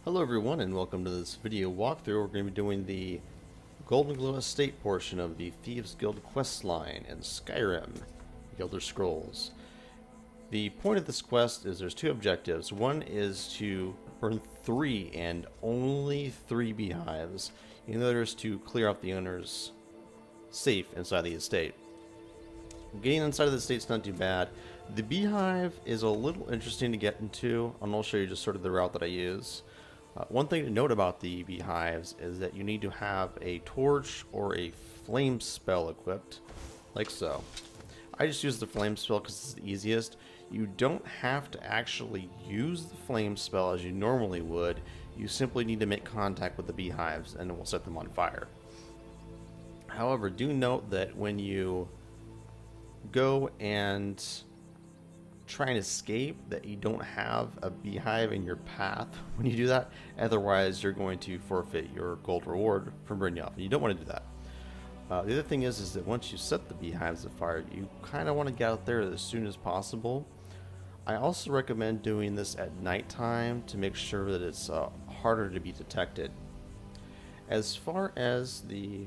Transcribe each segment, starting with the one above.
Hello everyone and welcome to this video walkthrough. We're going to be doing the Goldenglow estate portion of the Thieves Guild quest line in Skyrim, the Elder Scrolls. The point of this quest is there's two objectives. One is to burn 3 and only 3 beehives, and the other is to clear out the owner's safe inside the estate. Getting inside of the estate's not too bad. The beehive is a little interesting to get into, and I'll show you just sort of the route that I use. One thing to note about the beehives is that you need to have a torch or a flame spell equipped, like so. I just use the flame spell because it's the easiest. You don't have to actually use the flame spell as you normally would. You simply need to make contact with the beehives and it will set them on fire. However, do note that when you go and try and escape, that you don't have a beehive in your path when you do that. Otherwise, you're going to forfeit your gold reward from burning off. And you don't want to do that. The other thing is that once you set the beehives afire, you kind of want to get out there as soon as possible. I also recommend doing this at nighttime to make sure that it's harder to be detected. As far as the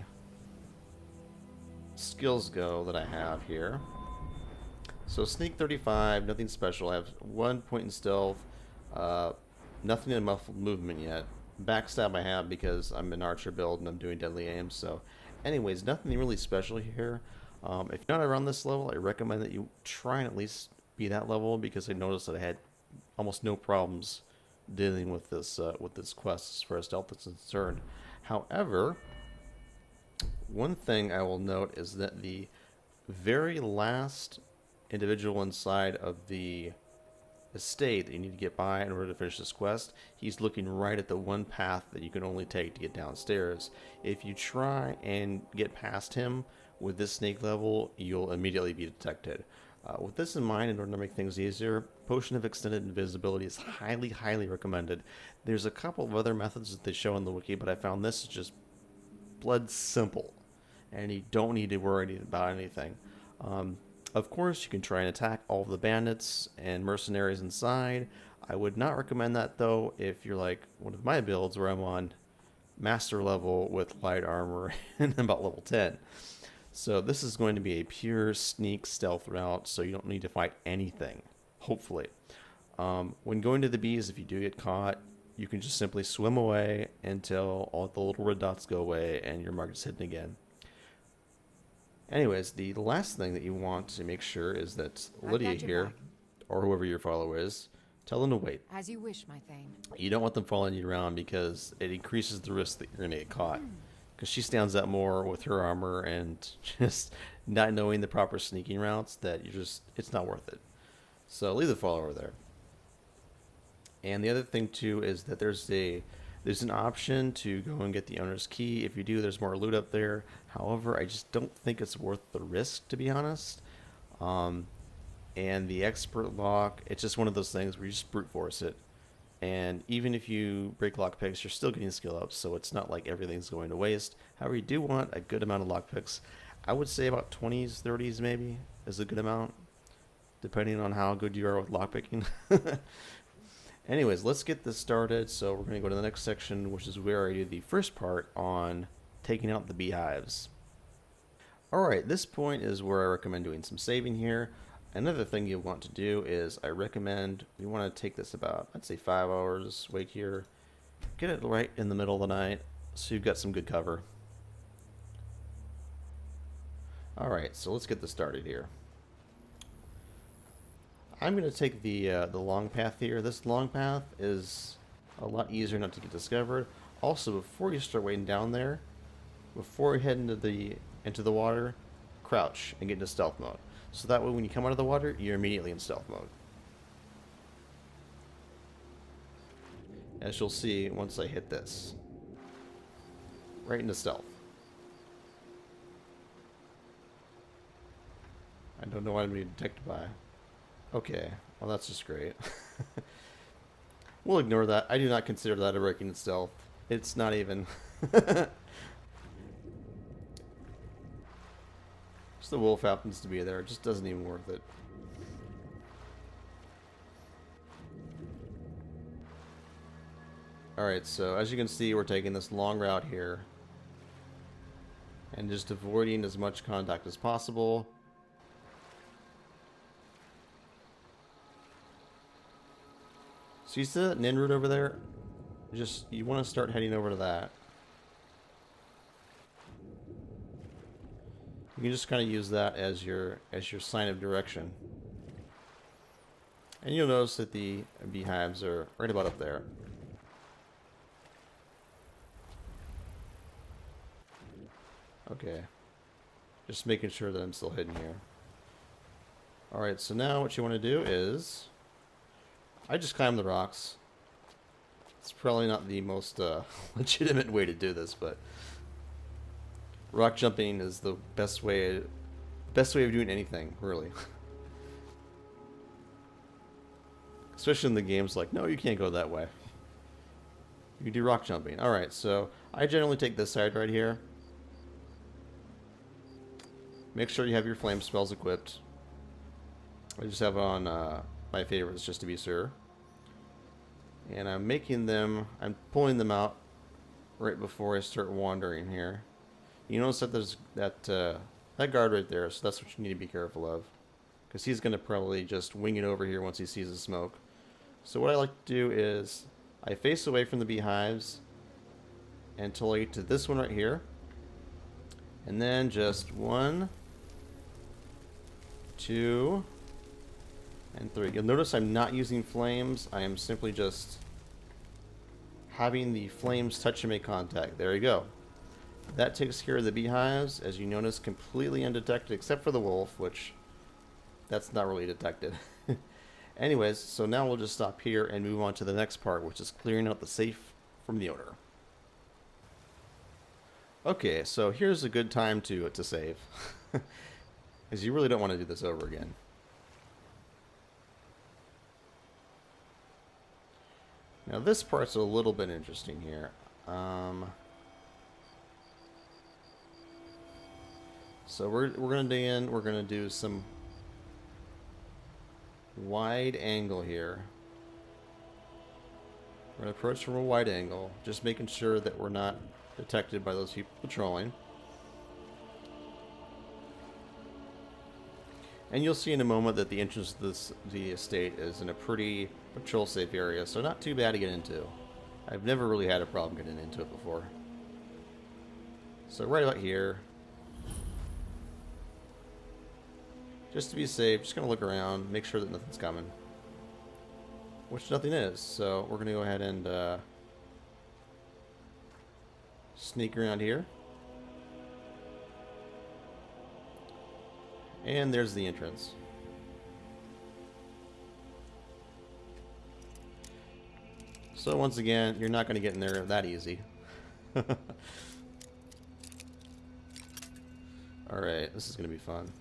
skills go that I have here, so sneak 35, nothing special. I have 1 point in stealth, nothing in muffled movement yet. Backstab I have because I'm an archer build and I'm doing deadly aim. So anyways, nothing really special here. If you're not around this level, I recommend that you try and at least be that level, because I noticed that I had almost no problems dealing with this quest as far as stealth is concerned. However, one thing I will note is that the very last individual inside of the estate that you need to get by in order to finish this quest, he's looking right at the one path that you can only take to get downstairs. If you try and get past him with this snake level, you'll immediately be detected. With this in mind, in order to make things easier, Potion of Extended Invisibility is highly recommended. There's a couple of other methods that they show in the wiki, but I found this is just blood simple, and you don't need to worry about anything. Of course, you can try and attack all of the bandits and mercenaries inside. I would not recommend that, though, if you're like one of my builds where I'm on master level with light armor and about level 10. So this is going to be a pure sneak stealth route, so you don't need to fight anything, hopefully. When going to the bees, if you do get caught, you can just simply swim away until all the little red dots go away and your mark is hidden again. Anyways, the last thing that you want to make sure is that Lydia here, or whoever your follower is, tell them to wait. As you wish, my thane. You don't want them following you around because it increases the risk that you're going to get caught. Because she stands out more with her armor and just not knowing the proper sneaking routes, that it's not worth it. So leave the follower there. And the other thing too is that there's an option to go and get the owner's key. If you do, there's more loot up there. However, I just don't think it's worth the risk, to be honest. And the expert lock, it's just one of those things where you just brute force it. And even if you break lockpicks, you're still getting skill ups, so it's not like everything's going to waste. However, you do want a good amount of lockpicks. I would say about 20s, 30s maybe is a good amount, depending on how good you are with lockpicking. Anyways, let's get this started. So we're going to go to the next section, which is where I do the first part on taking out the beehives. Alright, this point is where I recommend doing some saving here. Another thing you want to do is I recommend you want to take this about, I'd say 5 hours, wait here, get it right in the middle of the night so you've got some good cover. Alright, so let's get this started here. I'm going to take the long path here. This long path is a lot easier not to get discovered. Also, before you start wading down there, before you head into the water, crouch and get into stealth mode. So that way when you come out of the water, you're immediately in stealth mode. As you'll see once I hit this. Right into stealth. I don't know what I'm being detected by. Okay, well that's just great. We'll ignore that. I do not consider that a breaking in stealth. It's not even... Just the wolf happens to be there. It just doesn't even worth it. Alright, so as you can see, we're taking this long route here. And just avoiding as much contact as possible. So you see that Nin route over there? You want to start heading over to that. You can just kind of use that as your sign of direction. And you'll notice that the beehives are right about up there. Okay. Just making sure that I'm still hidden here. Alright, so now what you want to do is... I just climb the rocks. It's probably not the most legitimate way to do this, but... rock jumping is the best way of doing anything, really. Especially in the games like, no, you can't go that way. You can do rock jumping. Alright, so I generally take this side right here. Make sure you have your flame spells equipped. I just have it on my favorites just to be sure. And I'm pulling them out right before I start wandering here. You notice that there's that guard right there, so that's what you need to be careful of. Because he's going to probably just wing it over here once he sees the smoke. So what I like to do is I face away from the beehives until I get to this one right here. And then just 1, 2, and 3. You'll notice I'm not using flames. I am simply just having the flames touch and make contact. There you go. That takes care of the beehives, as you notice, completely undetected, except for the wolf, which that's not really detected. Anyways, so now we'll just stop here and move on to the next part, which is clearing out the safe from the owner. Okay, so here's a good time to save, because you really don't want to do this over again. Now this part's a little bit interesting here. So we're gonna dig in. We're gonna do some wide angle here. We're gonna approach from a wide angle, just making sure that we're not detected by those people patrolling. And you'll see in a moment that the entrance to the estate is in a pretty patrol safe area, so not too bad to get into. I've never really had a problem getting into it before. So right about here. Just to be safe, just gonna look around, make sure that nothing's coming. Which nothing is, so we're gonna go ahead and sneak around here. And there's the entrance. So once again, you're not gonna get in there that easy. Alright, this is gonna be fun.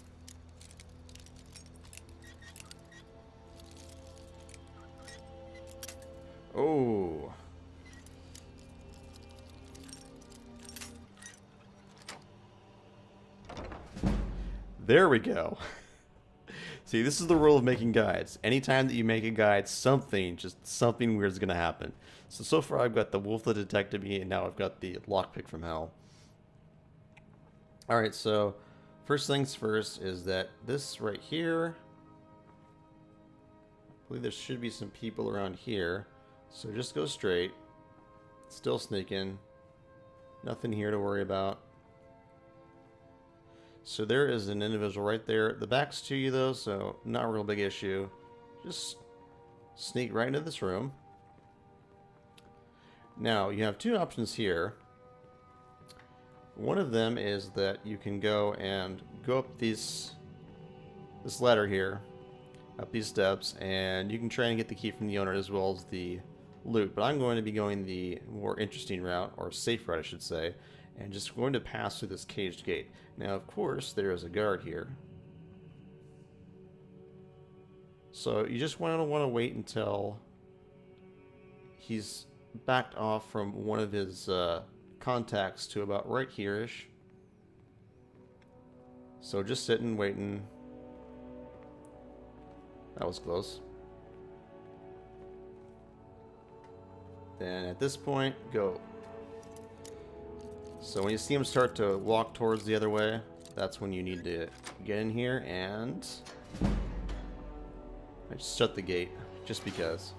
Oh. There we go. See, this is the rule of making guides. Anytime that you make a guide, something weird is going to happen. So far I've got the wolf that detected me, and now I've got the lockpick from hell. Alright, so first things first is that this right here, I believe there should be some people around here. So just go straight. Still sneaking. Nothing here to worry about. So there is an individual right there. The back's to you though, so not a real big issue. Just sneak right into this room. Now, you have two options here. One of them is that you can go up this ladder here, up these steps, and you can try and get the key from the owner as well as the loot. But I'm going to be going the more interesting route, or safe route I should say, and just going to pass through this caged gate. Now of course there is a guard here, so you just want to wait until he's backed off from one of his contacts to about right here-ish. So just sitting, waiting. That was close. Then at this point, go. So when you see him start to walk towards the other way, that's when you need to get in here and I just shut the gate, just because.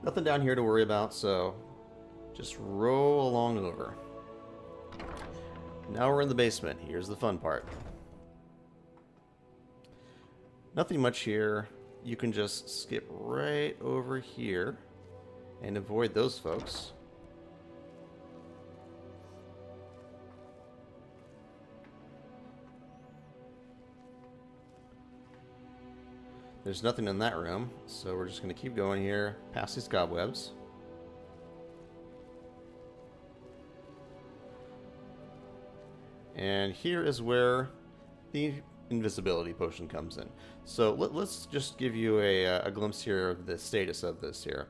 Nothing down here to worry about, so just roll along over. Now we're in the basement. Here's the fun part. Nothing much here. You can just skip right over here and avoid those folks. There's nothing in that room, so we're just going to keep going here, past these cobwebs. And here is where the Invisibility Potion comes in. So let's just give you a glimpse here of the status of this here.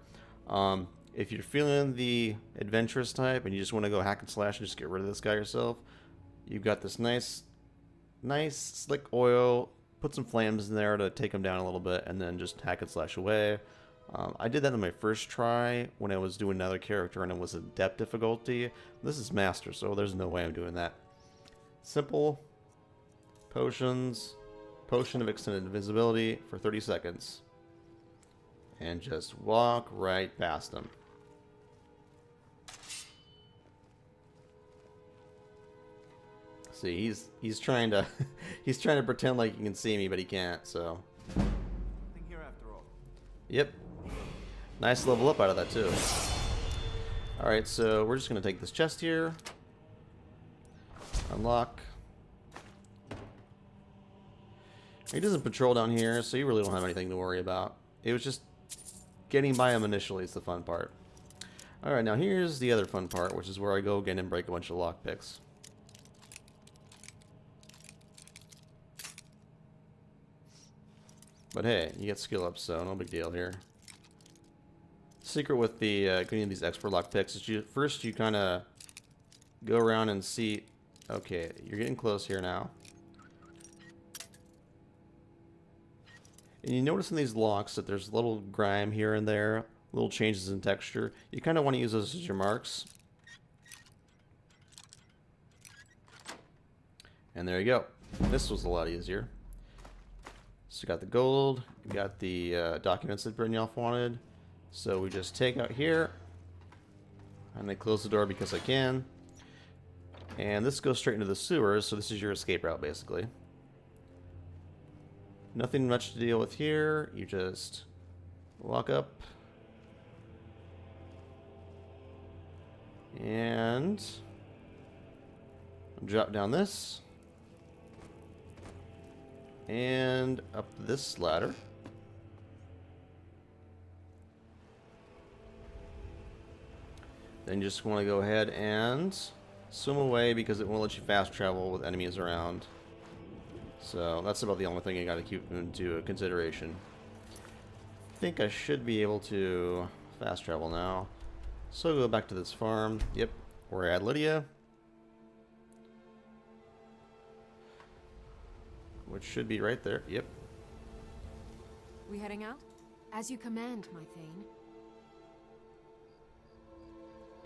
If you're feeling the adventurous type and you just want to go hack and slash and just get rid of this guy yourself, you've got this nice slick oil. Put some flames in there to take him down a little bit, and then just hack and slash away. I did that in my first try when I was doing another character, and it was adept difficulty. This is master, so there's no way I'm doing that. Simple potions, potion of extended invisibility for 30 seconds, and just walk right past them. See, he's trying to he's trying to pretend like he can see me, but he can't. So. Nothing here after all. Yep. Nice level up out of that too. All right, so we're just gonna take this chest here. Unlock. He doesn't patrol down here, so you really don't have anything to worry about. It was just getting by him initially is the fun part. All right, now here's the other fun part, which is where I go again and break a bunch of lockpicks. But hey, you get skill up, so no big deal here. Secret with the getting these expert lockpicks is first you kind of go around and see. Okay, you're getting close here now. And you notice in these locks that there's a little grime here and there, little changes in texture. You kind of want to use those as your marks. And there you go. This was a lot easier. So you got the gold, you got the documents that Brynjolf wanted. So we just take out here, and I close the door because I can. And this goes straight into the sewers, so this is your escape route basically. Nothing much to deal with here. You just walk up. And drop down this. And up this ladder. Then you just want to go ahead and swim away because it won't let you fast travel with enemies around. So that's about the only thing you got to keep into consideration. I think I should be able to fast travel now. So go back to this farm. Yep, we're at Lydia. Which should be right there. Yep. We heading out? As you command, my Thane.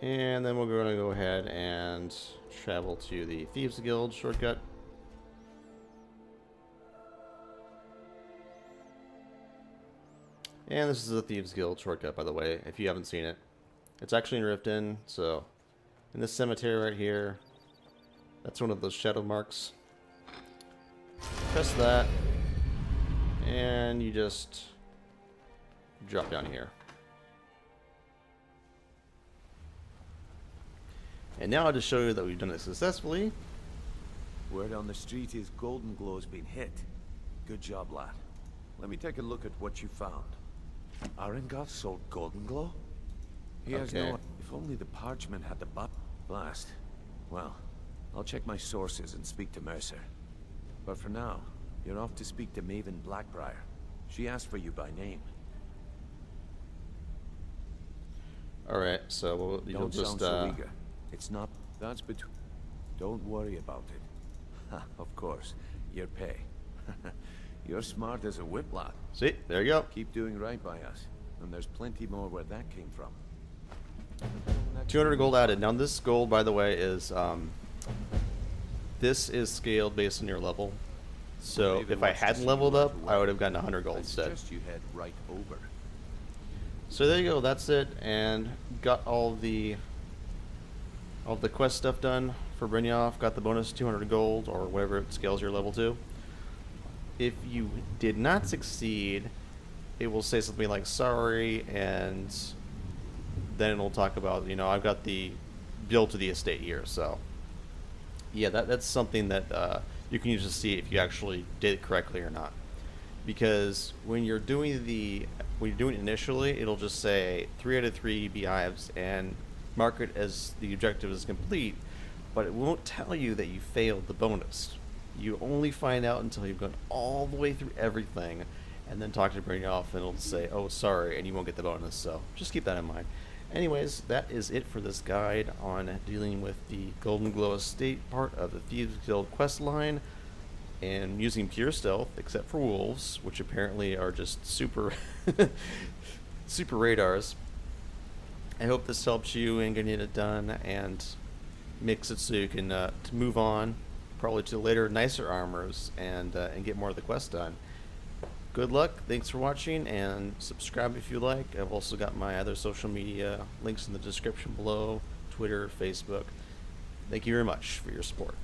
And then we're going to go ahead and travel to the Thieves Guild shortcut. And this is the Thieves Guild shortcut, by the way, if you haven't seen it. It's actually in Riften, so in this cemetery right here, that's one of those shadow marks. Press that, and you just drop down here. And now I'll just show you that we've done it successfully. Word on the street is Goldenglow's been hit. Good job, lad. Let me take a look at what you found. Arengoth sold Goldenglow? He has no... If only the parchment had the blast. Well, I'll check my sources and speak to Mercer. But for now, you're off to speak to Maven Blackbriar. She asked for you by name. Alright, so you'll Don't just... sound so eager. It's not... That's between... Don't worry about it. Of course, your pay. You're smart as a whip, lad. See, there you go. Keep doing right by us, and there's plenty more where that came from. 200 gold added. Now this gold, by the way, is this is scaled based on your level. So if I hadn't leveled up, I would have gotten 100 gold instead. Suggest you head right over. So there you go. That's it, and got all the quest stuff done for Brynjolf. Got the bonus 200 gold or whatever it scales your level to. If you did not succeed, it will say something like sorry, and then it'll talk about, you know, I've got the bill to the estate here. So yeah, that's something that you can use to see if you actually did it correctly or not. Because when you're doing it initially, it'll just say 3 out of 3 beehives and mark it as the objective is complete, but it won't tell you that you failed the bonus. You only find out until you've gone all the way through everything, and then talk to Brynjolf, and it'll say, "Oh, sorry," and you won't get the bonus. So just keep that in mind. Anyways, that is it for this guide on dealing with the Goldenglow estate part of the Thieves Guild quest line, and using pure stealth, except for wolves, which apparently are just super, super radars. I hope this helps you in getting it done and makes it so you can to move on, probably to later nicer armors, and get more of the quest done. Good luck, thanks for watching, and subscribe if you like. I've also got my other social media links in the description below, Twitter, Facebook. Thank you very much for your support.